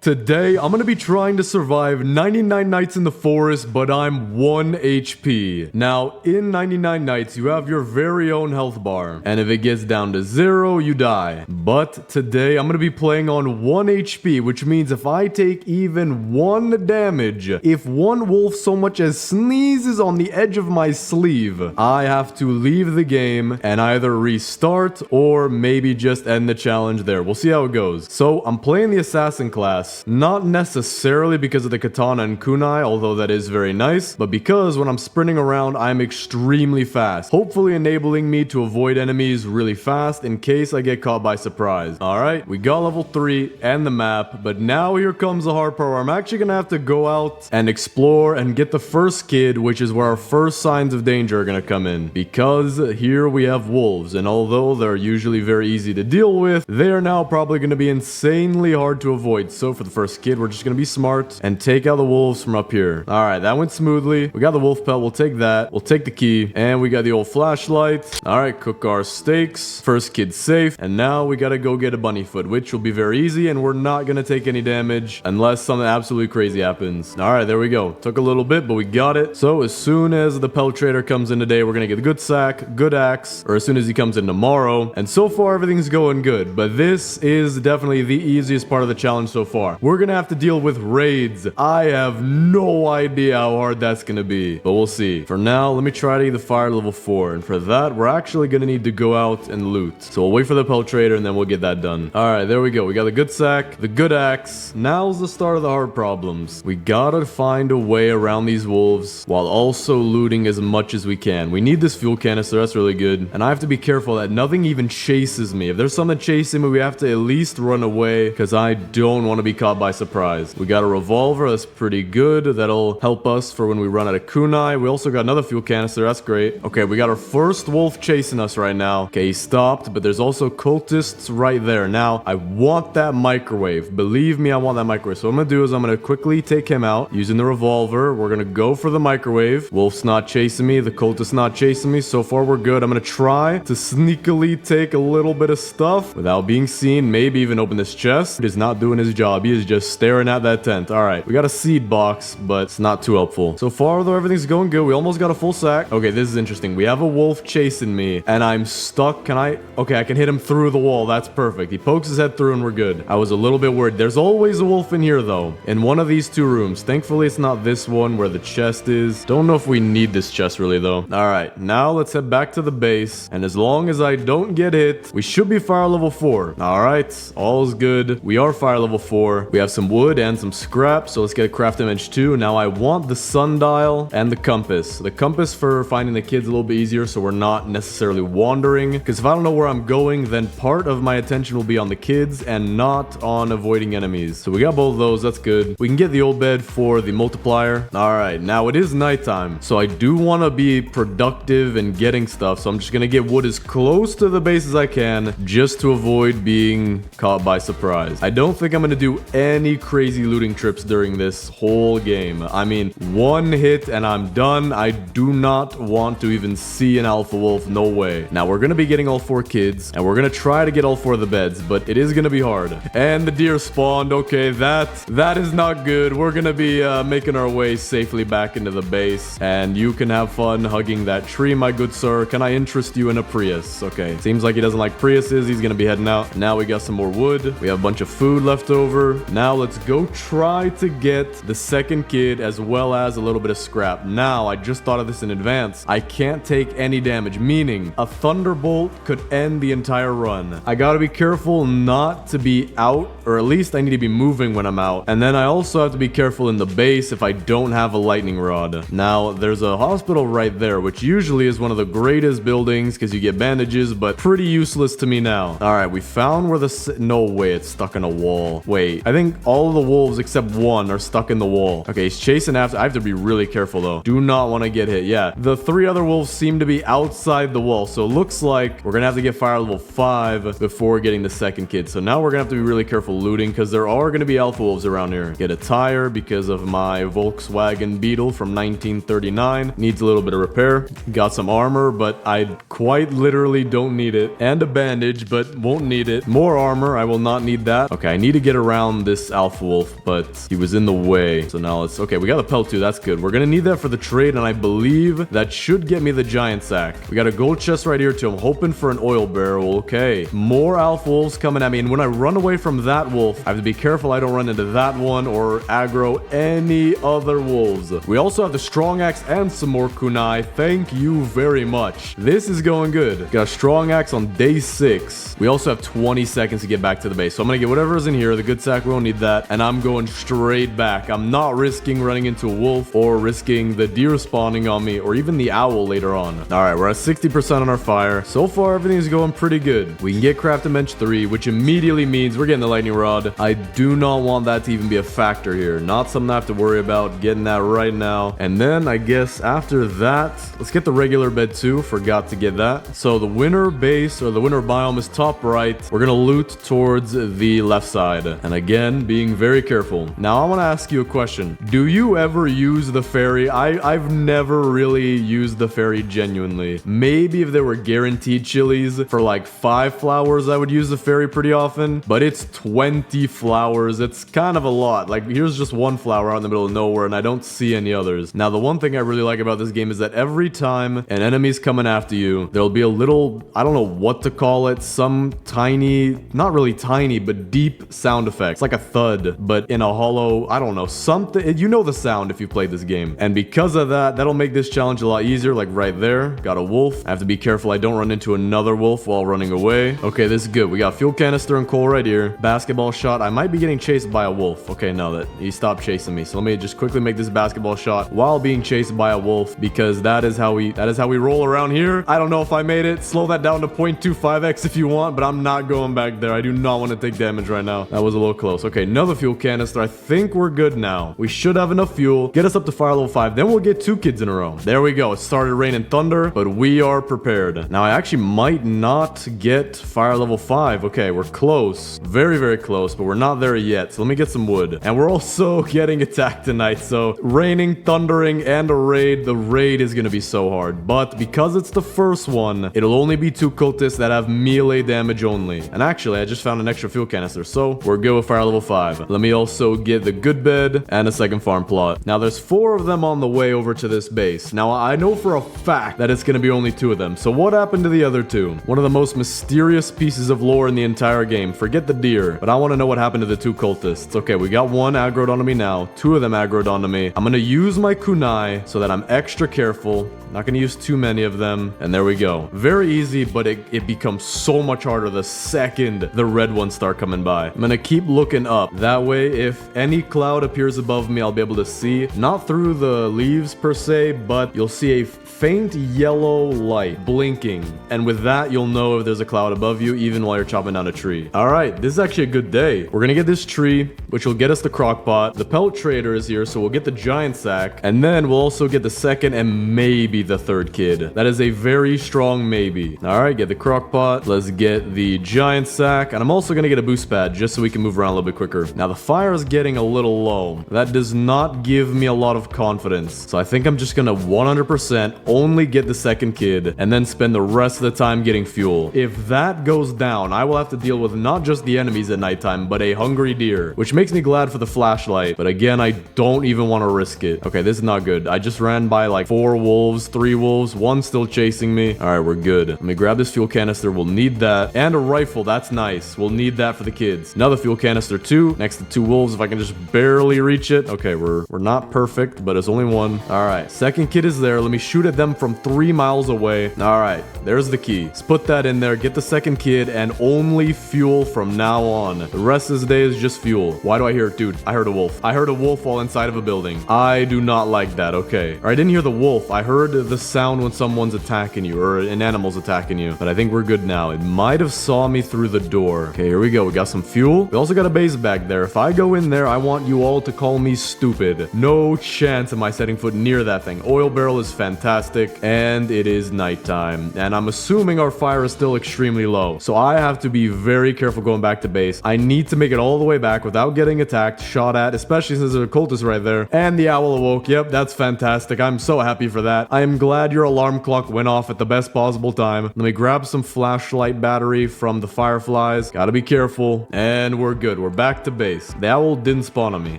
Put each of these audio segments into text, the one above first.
Today, I'm gonna be trying to survive 99 nights in the forest, but I'm 1 HP. Now, in 99 nights, you have your very own health bar, and if it gets down to 0, you die. But today, I'm gonna be playing on 1 HP, which means if I take even 1 damage, if one wolf so much as sneezes on the edge of my sleeve, I have to leave the game and either restart or maybe just end the challenge there. We'll see how it goes. So, I'm playing the assassin class. Not necessarily because of the katana and kunai, although that is very nice, but because when I'm sprinting around, I'm extremely fast, hopefully enabling me to avoid enemies really fast in case I get caught by surprise. Alright, we got level 3 and the map, but now here comes the hard part where I'm actually gonna have to go out and explore and get the first kid, which is where our first signs of danger are gonna come in, because here we have wolves, and although they're usually very easy to deal with, they are now probably gonna be insanely hard to avoid. So for the first kid, we're just gonna be smart and take out the wolves from up here. All right, that went smoothly. We got the wolf pelt, we'll take that. We'll take the key, and we got the old flashlight. All right, cook our steaks. First kid safe, and now we gotta go get a bunny foot, which will be very easy, and we're not gonna take any damage unless something absolutely crazy happens. All right, there we go. Took a little bit, but we got it. So as soon as the pelt trader comes in today, we're gonna get a good sack, good axe, or as soon as he comes in tomorrow. And so far, everything's going good, but this is definitely the easiest part of the challenge so far. We're gonna have to deal with raids. I have no idea how hard that's gonna be, but we'll see. For now, let me try to get the fire level 4, and for that, we're actually gonna need to go out and loot. So we'll wait for the pelt trader, and then we'll get that done. All right, there we go. We got the good sack, the good axe. Now's the start of the hard problems. We gotta find a way around these wolves while also looting as much as we can. We need this fuel canister. That's really good, and I have to be careful that nothing even chases me. If there's something chasing me, we have to at least run away, because I don't want to be caught by surprise. We got a revolver. That's pretty good. That'll help us for when we run out of kunai. We also got another fuel canister. That's great. Okay, we got our first wolf chasing us right now. Okay, he stopped, but there's also cultists right there. Now, I want that microwave. Believe me, I want that microwave. So what I'm gonna do is I'm gonna quickly take him out using the revolver. We're gonna go for the microwave. Wolf's not chasing me. The cultist's not chasing me. So far, we're good. I'm gonna try to sneakily take a little bit of stuff without being seen. Maybe even open this chest. He's not doing his job. He is just staring at that tent. All right, we got a seed box, but it's not too helpful. So far, though, everything's going good. We almost got a full sack. Okay, this is interesting. We have a wolf chasing me, and I'm stuck. Okay, I can hit him through the wall. That's perfect. He pokes his head through, and we're good. I was a little bit worried. There's always a wolf in here, though, in one of these 2 rooms. Thankfully, it's not this one where the chest is. Don't know if we need this chest, really, though. All right, now let's head back to the base, and as long as I don't get hit, we should be fire level 4. All right, all's good. We are fire level 4. We have some wood and some scrap, so let's get a craft image 2. Now I want the sundial and the compass. The compass for finding the kids a little bit easier, so we're not necessarily wandering, because if I don't know where I'm going, then part of my attention will be on the kids and not on avoiding enemies. So we got both of those. That's good. We can get the old bed for the multiplier. All right, now it is nighttime, so I do want to be productive and getting stuff, so I'm just gonna get wood as close to the base as I can just to avoid being caught by surprise. I don't think I'm gonna do any crazy looting trips during this whole game. I mean, 1 hit and I'm done. I do not want to even see an alpha wolf. No way. Now we're gonna be getting all 4 kids, and we're gonna try to get all 4 of the beds, but it is gonna be hard. And the deer spawned. Okay, that is not good. We're gonna be making our way safely back into the base, and you can have fun hugging that tree, my good sir. Can I interest you in a Prius? Okay, seems like he doesn't like Priuses. He's gonna be heading out. Now we got some more wood. We have a bunch of food left over. Now let's go try to get the second kid as well as a little bit of scrap. Now, I just thought of this in advance. I can't take any damage, meaning a thunderbolt could end the entire run. I gotta be careful not to be out, or at least I need to be moving when I'm out. And then I also have to be careful in the base if I don't have a lightning rod. Now, there's a hospital right there, which usually is one of the greatest buildings because you get bandages, but pretty useless to me now. All right, we found where no way, it's stuck in a wall. Wait, I think all of the wolves except 1 are stuck in the wall. Okay, he's chasing after. I have to be really careful, though. Do not want to get hit. Yeah, the 3 other wolves seem to be outside the wall, so it looks like we're gonna have to get fire level 5 before getting the second kid. So now we're gonna have to be really careful looting, because there are gonna be alpha wolves around here. Get a tire because of my Volkswagen Beetle from 1939. Needs a little bit of repair. Got some armor, but I quite literally don't need it. And a bandage, but won't need it. More armor. I will not need that. Okay, I need to get around down this alpha wolf, but he was in the way. So now let's... Okay, we got the pelt too. That's good. We're gonna need that for the trade, and I believe that should get me the giant sack. We got a gold chest right here too. I'm hoping for an oil barrel. Okay. More alpha wolves coming at me, and when I run away from that wolf, I have to be careful I don't run into that one or aggro any other wolves. We also have the strong axe and some more kunai. Thank you very much. This is going good. Got a strong axe on day 6. We also have 20 seconds to get back to the base. So I'm gonna get whatever's in here. The good sack, we don't need that. And I'm going straight back. I'm not risking running into a wolf or risking the deer spawning on me or even the owl later on. All right, we're at 60% on our fire. So far, everything's going pretty good. We can get crafting bench 3, which immediately means we're getting the lightning rod. I do not want that to even be a factor here. Not something I have to worry about. Getting that right now. And then I guess after that, let's get the regular bed too. Forgot to get that. So the winter base or the winter biome is top right. We're gonna loot towards the left side. And again, being very careful. Now I want to ask you a question. Do you ever use the fairy? I've never really used the fairy genuinely. Maybe if there were guaranteed chilies for like 5 flowers, I would use the fairy pretty often. But it's 20 flowers. It's kind of a lot. Like here's just one flower out in the middle of nowhere and I don't see any others. Now the one thing I really like about this game is that every time an enemy's coming after you, there'll be a little, I don't know what to call it, some tiny, not really tiny, but deep sound effect. It's like a thud, but in a hollow, I don't know, something. You know the sound if you played this game. And because of that, that'll make this challenge a lot easier. Like right there, got a wolf. I have to be careful I don't run into another wolf while running away. Okay, this is good. We got fuel canister and coal right here. Basketball shot. I might be getting chased by a wolf. Okay, no, that he stopped chasing me. So let me just quickly make this basketball shot while being chased by a wolf, because that is how we roll around here. I don't know if I made it. Slow that down to 0.25x if you want, but I'm not going back there. I do not want to take damage right now. That was a little close. Okay, another fuel canister. I think we're good now. We should have enough fuel. Get us up to fire level 5. Then we'll get 2 kids in a row. There we go. It started raining thunder, but we are prepared. Now I actually might not get fire level 5. Okay, we're close. Very, very close, but we're not there yet. So let me get some wood. And we're also getting attacked tonight. So raining, thundering, and a raid. The raid is going to be so hard. But because it's the first one, it'll only be 2 cultists that have melee damage only. And actually, I just found an extra fuel canister. So we're good with fire level 5. Let me also get the good bed and a second farm plot. Now there's 4 of them on the way over to this base. Now I know for a fact that it's going to be only 2 of them. So what happened to the other 2? One of the most mysterious pieces of lore in the entire game. Forget the deer, but I want to know what happened to the 2 cultists. Okay, we got 1 aggroed onto me now. 2 of them aggroed onto me. I'm going to use my kunai so that I'm extra careful. Not going to use too many of them. And there we go. Very easy, but it becomes so much harder the second the red ones start coming by. I'm going to keep looking up. That way, if any cloud appears above me, I'll be able to see. Not through the leaves per se, but you'll see a faint yellow light blinking. And with that, you'll know if there's a cloud above you, even while you're chopping down a tree. All right, this is actually a good day. We're going to get this tree, which will get us the crock pot. The pelt trader is here, so we'll get the giant sack. And then we'll also get the second and maybe the 3rd kid. That is a very strong maybe. All right, get the crock pot. Let's get the giant sack. And I'm also going to get a boost pad just so we can move around a little bit quicker. Now, the fire is getting a little low. That does not give me a lot of confidence. So I think I'm just going to 100% only get the 2nd kid and then spend the rest of the time getting fuel. If that goes down, I will have to deal with not just the enemies at nighttime, but a hungry deer, which makes me glad for the flashlight. But again, I don't even want to risk it. Okay, this is not good. I just ran by like 4 wolves, 3 wolves, 1 still chasing me. All right, we're good. Let me grab this fuel canister. We'll need that. And a rifle. That's nice. We'll need that for the kids. Another fuel canister too, next to 2 wolves if I can just barely reach it. Okay, we're not perfect, but it's only 1. All right, 2nd kid is there. Let me shoot at them from 3 miles away. All right, there's the key. Let's put that in there, get the 2nd kid, and only fuel from now on. The rest of this day is just fuel. Why do I hear it? Dude, I heard a wolf. I heard a wolf while inside of a building. I do not like that. Okay. Or I didn't hear the wolf. I heard the sound when someone's attacking you or an animal's attacking you. But I think we're good now. It might have saw me through the door. Okay, here we go. We got some fuel. We also got a base back there. If I go in there, I want you all to call me stupid. No chance am I setting foot near that thing. Oil barrel is fantastic. fantastic, and it is nighttime. And I'm assuming our fire is still extremely low. So I have to be very careful going back to base. I need to make it all the way back without getting attacked, shot at, especially since there's a cultist right there. And the owl awoke. Yep, that's fantastic. I'm so happy for that. I am glad your alarm clock went off at the best possible time. Let me grab some flashlight battery from the fireflies. Gotta be careful. And we're good. We're back to base. The owl didn't spawn on me.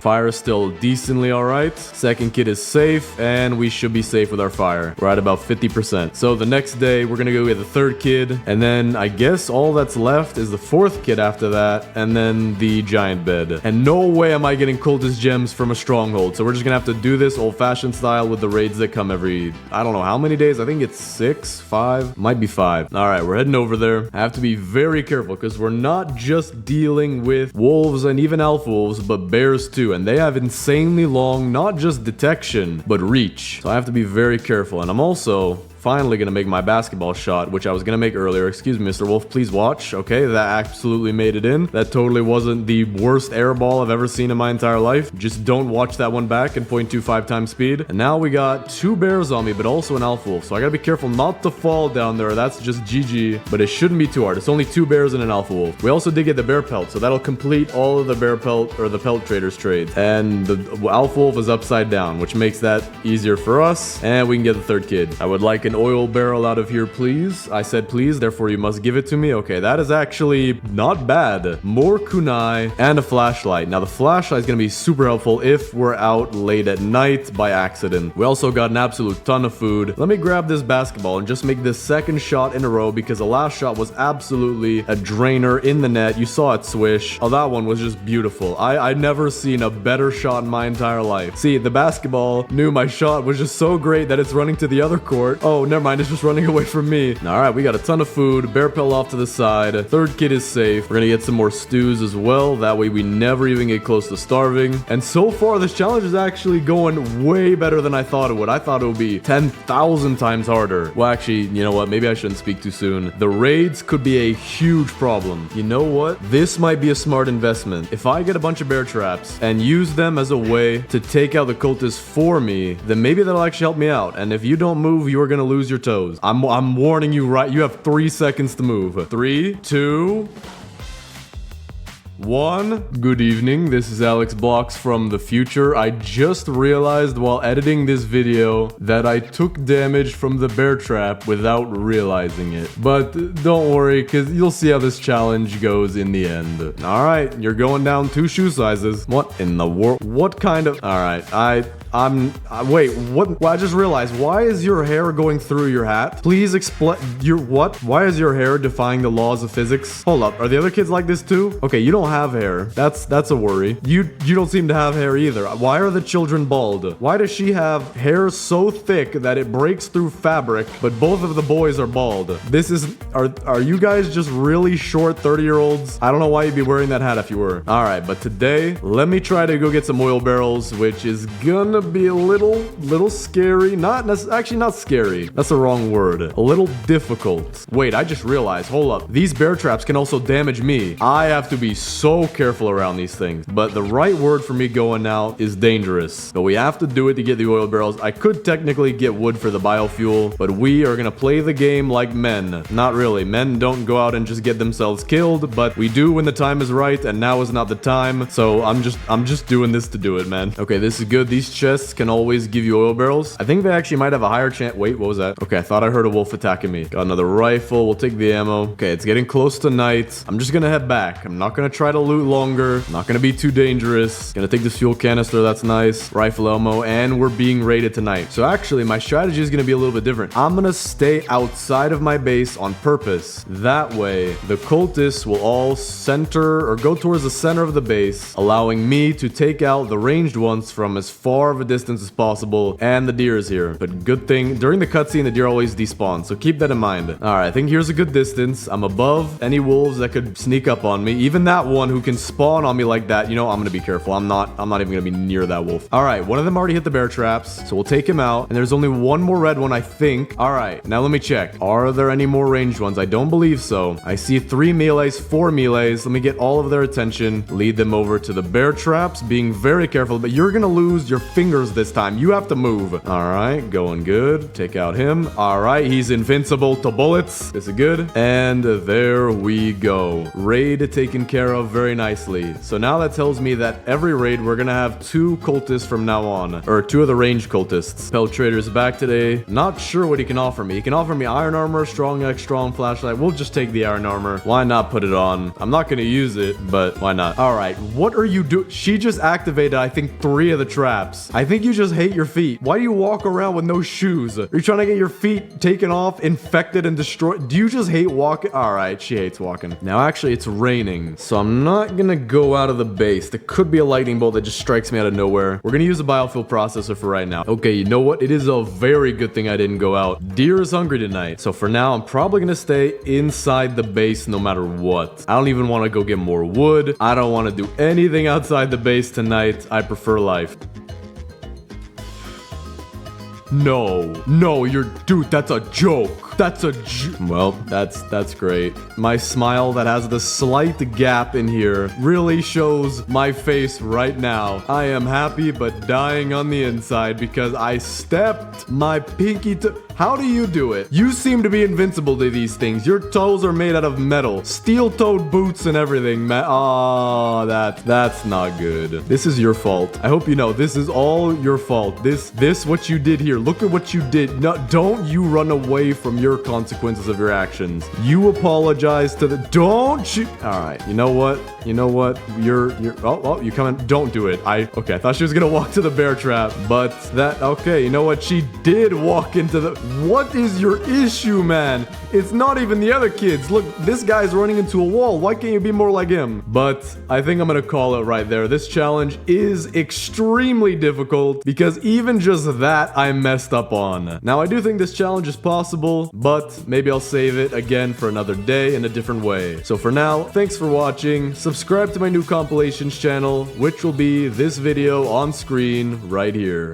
Fire is still decently alright. Second kid is safe, and we should be safe with our fire. We're at about 50%. So the next day, we're gonna go get the third kid, and then I guess all that's left is the fourth kid after that, and then the giant bed. And no way am I getting cultist gems from a stronghold, so we're just gonna have to do this old-fashioned style with the raids that come every, I don't know how many days. I think it's 6, 5, might be 5. All right, we're heading over there. I have to be very careful because we're not just dealing with wolves and even alpha wolves, but bears too, and they have insanely long, not just detection, but reach. So I have to be very careful, and I'm also finally gonna make my basketball shot, which I was gonna make earlier. Excuse me, Mr. Wolf, please watch. Okay, that absolutely made it in. That totally wasn't the worst air ball I've ever seen in my entire life. Just don't watch that one back in 0.25 times speed. And now we got 2 bears on me, but also an alpha wolf. So I gotta be careful not to fall down there. That's just GG, but it shouldn't be too hard. It's only 2 bears and an alpha wolf. We also did get the bear pelt, so that'll complete all of the bear pelt or the pelt traders trades. And the alpha wolf is upside down, which makes that easier for us. And we can get the third kid. I would like an oil barrel out of here, please. I said please, therefore you must give it to me. Okay, that is actually not bad. More kunai and a flashlight. Now the flashlight is going to be super helpful if we're out late at night by accident. We also got an absolute ton of food. Let me grab this basketball and just make this second shot in a row because the last shot was absolutely a drainer in the net. You saw it swish. Oh, that one was just beautiful. I'd never seen a better shot in my entire life. See, the basketball knew my shot was just so great that it's running to the other court. Oh, never mind. It's just running away from me. All right, we got a ton of food. Bear pelt off to the side. Third kid is safe. We're gonna get some more stews as well. That way we never even get close to starving. And so far, this challenge is actually going way better than I thought it would. I thought it would be 10,000 times harder. Well, actually, you know what? Maybe I shouldn't speak too soon. The raids could be a huge problem. You know what? This might be a smart investment. If I get a bunch of bear traps and use them as a way to take out the cultists for me, then maybe that'll actually help me out. And if you don't move, you are gonna lose your toes. I'm warning you, right? You have 3 seconds to move. 3, 2, 1. Good evening, this is Alex Blocks from the future. I just realized while editing this video that I took damage from the bear trap without realizing it. But don't worry, because you'll see how this challenge goes in the end. Alright, you're going down 2 shoe sizes. What in the world? What kind of... Alright, wait, what? Well, I just realized, why is your hair going through your hat? Please explain your what? Why is your hair defying the laws of physics? Hold up, are the other kids like this too? Okay, you don't have hair. That's a worry. You don't seem to have hair either. Why are the children bald? Why does she have hair so thick that it breaks through fabric, but both of the boys are bald? This is, are you guys just really short 30-year-olds? I don't know why you'd be wearing that hat if you were. All right, but today, let me try to go get some oil barrels, which is gonna be a little scary. Actually not scary. That's the wrong word. A little difficult. Wait, I just realized. Hold up. These bear traps can also damage me. I have to be so careful around these things. But the right word for me going now is dangerous. But we have to do it to get the oil barrels. I could technically get wood for the biofuel, but we are gonna play the game like men. Not really. Men don't go out and just get themselves killed, but we do when the time is right, and now is not the time. So I'm just doing this to do it, man. Okay, this is good. These chests can always give you oil barrels. I think they actually might have a higher chance. Wait, what was that? Okay, I thought I heard a wolf attacking me. Got another rifle. We'll take the ammo. Okay, it's getting close to night. I'm just gonna head back. I'm not gonna try to loot longer. Not gonna be too dangerous. Gonna take this fuel canister. That's nice. Rifle ammo, and we're being raided tonight. So actually, my strategy is gonna be a little bit different. I'm gonna stay outside of my base on purpose. That way, the cultists will all center or go towards the center of the base, allowing me to take out the ranged ones from as far of a distance as possible, and the deer is here. But good thing, during the cutscene, the deer always despawn, so keep that in mind. Alright, I think here's a good distance. I'm above any wolves that could sneak up on me. Even that one who can spawn on me like that, you know, I'm gonna be careful. I'm not even gonna be near that wolf. All right, one of them already hit the bear traps, so we'll take him out. And there's only one more red one, I think. All right, now let me check. Are there any more ranged ones? I don't believe so. I see 3 melees, 4 melees. Let me get all of their attention. Lead them over to the bear traps, being very careful, but you're gonna lose your fingers this time. You have to move. All right, going good. Take out him. All right, he's invincible to bullets. This is good. And there we go. Raid taken care of very nicely. So now that tells me that every raid we're gonna have 2 cultists from now on, or 2 of the ranged cultists. Peltrader's back today. Not sure what he can offer me. He can offer me iron armor, strong X, strong flashlight. We'll just take the iron armor. Why not put it on? I'm not gonna use it, but why not? All right, what are you doing? She just activated, I think, 3 of the traps. I think you just hate your feet. Why do you walk around with no shoes? Are you trying to get your feet taken off, infected, and destroyed? Do you just hate walking? All right, she hates walking. Now, actually, it's raining, so I'm not gonna go out of the base. There could be a lightning bolt that just strikes me out of nowhere. We're gonna use a biofuel processor for right now. Okay, you know what? It is a very good thing I didn't go out. Deer is hungry tonight, so for now, I'm probably gonna stay inside the base no matter what. I don't even want to go get more wood. I don't want to do anything outside the base tonight. I prefer life. No, dude, that's a joke. Well, that's great. My smile that has the slight gap in here really shows my face right now. I am happy but dying on the inside because I stepped my pinky toe. How do you do it? You seem to be invincible to these things. Your toes are made out of metal. Steel-toed boots and everything, man. Oh, that's not good. This is your fault. I hope you know this is all your fault. This what you did here. Look at what you did. No, don't you run away from your consequences of your actions. You apologize to the... Don't you... All right, you know what? You're... Oh, you coming? Don't do it. Okay, I thought she was gonna walk to the bear trap, but okay, you know what? She did walk into the... What is your issue, man? It's not even the other kids. Look, this guy's running into a wall. Why can't you be more like him? But I think I'm gonna call it right there. This challenge is extremely difficult because even just that I messed up on. Now, I do think this challenge is possible, but maybe I'll save it again for another day in a different way. So for now, thanks for watching. Subscribe to my new compilations channel, which will be this video on screen right here.